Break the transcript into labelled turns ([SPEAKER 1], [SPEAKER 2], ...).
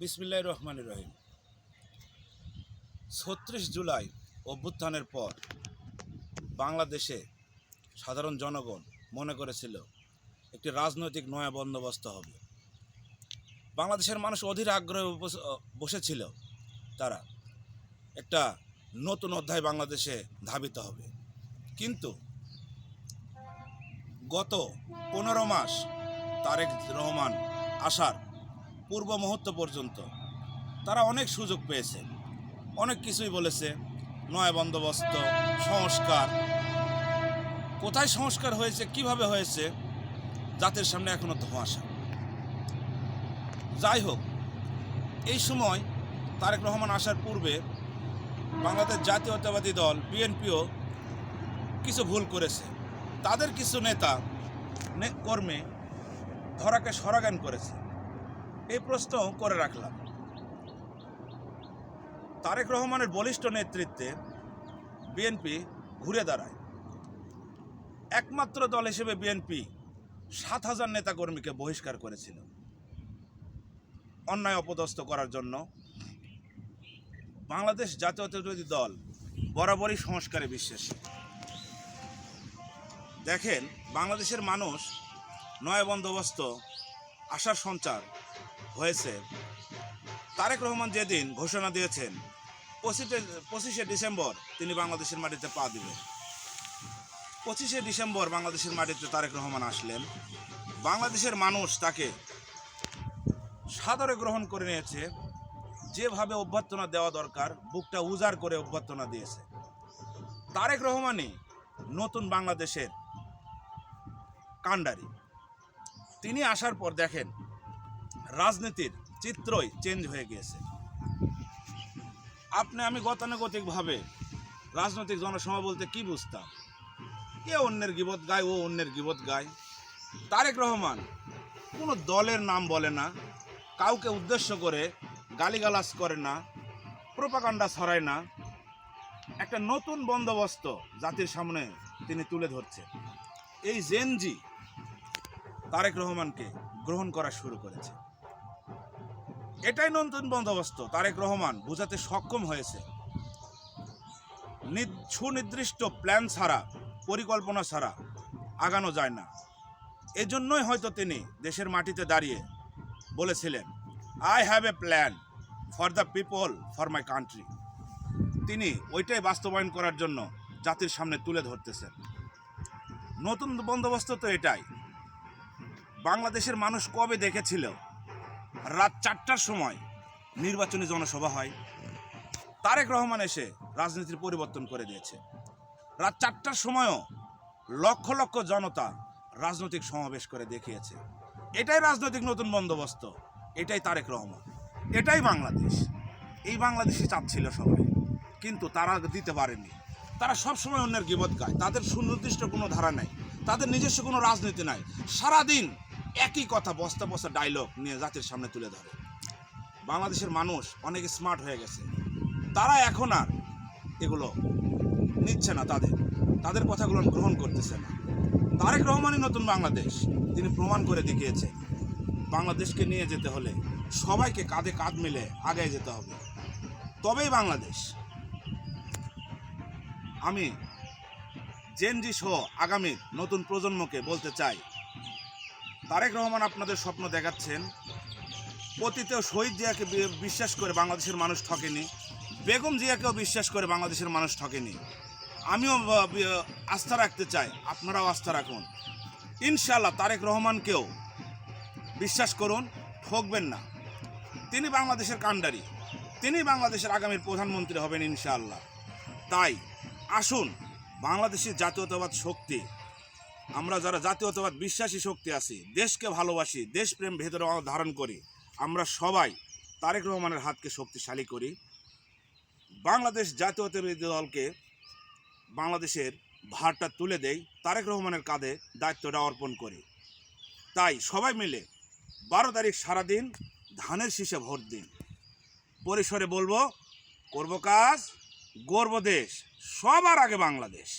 [SPEAKER 1] বিসমিল্লাহির রহমানির রহিম। ৩৬ জুলাই অভ্যুত্থানের পর বাংলাদেশে সাধারণ জনগণ মনে করেছিল একটি রাজনৈতিক নয়া বন্দোবস্ত হবে। বাংলাদেশের মানুষ অধীর আগ্রহে বসেছিল তারা একটা নতুন অধ্যায় বাংলাদেশে ধাবিত হবে। কিন্তু গত ১৫ মাস তারেক রহমান আসার পূর্ব মুহূর্ত পর্যন্ত তারা অনেক সুযোগ পেয়েছে, অনেক কিছুই বলেছে, নয়া বন্দোবস্ত, সংস্কার। কোথায় সংস্কার হয়েছে, কিভাবে হয়েছে, জাতির সামনে এখনো ধোঁয়াশা। যাই হোক, এই সময় তারেক রহমান আসার পূর্বে বাংলাদেশ জাতীয়তাবাদী দল বিএনপিও কিছু ভুল করেছে। তাদের কিছু নেতা কর্মী ধরাকে সরাগান করেছে। এই প্রশ্ন করে রাখলাম। তারেক রহমানের বলিষ্ঠ নেতৃত্বে বিএনপি ঘুরে দাঁড়ায়। একমাত্র দল হিসেবে বিএনপি ৭,০০০ নেতাকর্মীকে বহিষ্কার করেছিল অন্যায় অপদস্থ করার জন্য। বাংলাদেশ জাতীয়তাবাদী দল বরাবরই সংস্কারে বিশ্বাসী। দেখেন, বাংলাদেশের মানুষ নয়া বন্দোবস্ত আশার সঞ্চার হয়েছে। তারেক রহমান যেদিন ঘোষণা দিয়েছেন ২৫শে ডিসেম্বর তিনি বাংলাদেশের মাটিতে পা দিবেন, ২৫শে ডিসেম্বর বাংলাদেশের মাটিতে তারেক রহমান আসলেন। বাংলাদেশের মানুষ তাকে সাদরে গ্রহণ করে নিয়েছে। যেভাবে অভ্যর্থনা দেওয়া দরকার বুকটা উজাড় করে অভ্যর্থনা দিয়েছে। তারেক রহমানই নতুন বাংলাদেশের কাণ্ডারি। তিনি আসার পর দেখেন রাজনীতির চিত্রই চেঞ্জ হয়ে গিয়েছে। আমি গতানুগতিকভাবে রাজনৈতিক জনসভা বলতে কি বুঝতাম? এ অন্যের গীবত গায়, ও অন্যের গীবত গায়। তারেক রহমান কোনো দলের নাম বলে না, কাউকে উদ্দেশ্য করে গালিগালাজ করে না, প্রোপাগান্ডা ছড়ায় না। একটা নতুন বন্দোবস্ত জাতির সামনে তিনি তুলে ধরছে। এই জেনজি তারেক রহমানকে গ্রহণ করা শুরু করেছে। এটাই নতুন বন্দোবস্ত তারেক রহমান বোঝাতে সক্ষম হয়েছে। সুনির্দিষ্ট প্ল্যান ছাড়া, পরিকল্পনা ছাড়া আগানো যায় না। এজন্যই হয়তো তিনি দেশের মাটিতে দাঁড়িয়ে বলেছিলেন, I have a plan for the people, for my country. তিনি ওইটাই বাস্তবায়ন করার জন্য জাতির সামনে তুলে ধরতেছেন। নতুন বন্দোবস্ত তো এটাই। বাংলাদেশের মানুষ কবে দেখেছিল রাত ৪টার সময় নির্বাচনী জনসভা হয়? তারেক রহমান এসে রাজনীতির পরিবর্তন করে দিয়েছে। রাত ৪টার সময়ও লক্ষ লক্ষ জনতা রাজনৈতিক সমাবেশ করে দেখিয়েছে। এটাই রাজনৈতিক নতুন বন্দোবস্ত, এটাই তারেক রহমান, এটাই বাংলাদেশ। এই বাংলাদেশে চাচ্ছিল সবাই, কিন্তু তারা দিতে পারেনি। তারা সবসময় অন্যের গীবত গায়। তাদের সুনির্দিষ্ট কোনো ধারা নাই, তাদের নিজস্ব কোনো রাজনীতি নাই। সারাদিন একই কথা বস্তা বস্তা ডায়লগ নিয়ে জাতির সামনে তুলে ধরে। বাংলাদেশের মানুষ অনেক স্মার্ট হয়ে গেছে। তারা এখন আর এগুলো নিচ্ছে না, তাদের কথাগুলো গ্রহণ করতেছে না। তারেক রহমানই নতুন বাংলাদেশ, তিনি প্রমাণ করে দেখিয়েছেন। বাংলাদেশকে নিয়ে যেতে হলে সবাইকে কাঁধে কাঁধ মিলে আগায় যেতে হবে, তবেই বাংলাদেশ। আমি জেনজি সহ আগামীর নতুন প্রজন্মকে বলতে চাই, তারেক রহমান আপনাদের স্বপ্ন দেখাচ্ছেন। অতীতে শহীদ জিয়াকে বিশ্বাস করে বাংলাদেশের মানুষ ঠকেনি, বেগম জিয়াকেও বিশ্বাস করে বাংলাদেশের মানুষ ঠকেনি। আমিও আস্থা রাখতে চাই, আপনারাও আস্থা রাখুন। ইনশাআল্লাহ তারেক রহমানকেও বিশ্বাস করুন, ঠকবেন না। তিনি বাংলাদেশের কাণ্ডারি, তিনি বাংলাদেশের আগামীর প্রধানমন্ত্রী হবেন ইনশাআল্লাহ। তাই আসুন, বাংলাদেশের জাতীয়তাবাদ শক্তি, আমরা যারা জাতীয়তাবাদ বিশ্বাসী শক্তি আছি, দেশকে ভালোবাসি, দেশপ্রেম ভেতরে ধারণ করি, আমরা সবাই তারেক রহমানের হাতকে শক্তিশালী করি। বাংলাদেশ জাতীয়তাবাদী দলকে বাংলাদেশের ভারটা তুলে দেই, তারেক রহমানের কাঁধে দায়িত্বটা অর্পণ করি। তাই সবাই মিলে ১২ তারিখ সারাদিন ধানের শীষে ভোট দিন। পরিসরে বলবো, করব কাজ, গর্ব দেশ, সবার আগে বাংলাদেশ।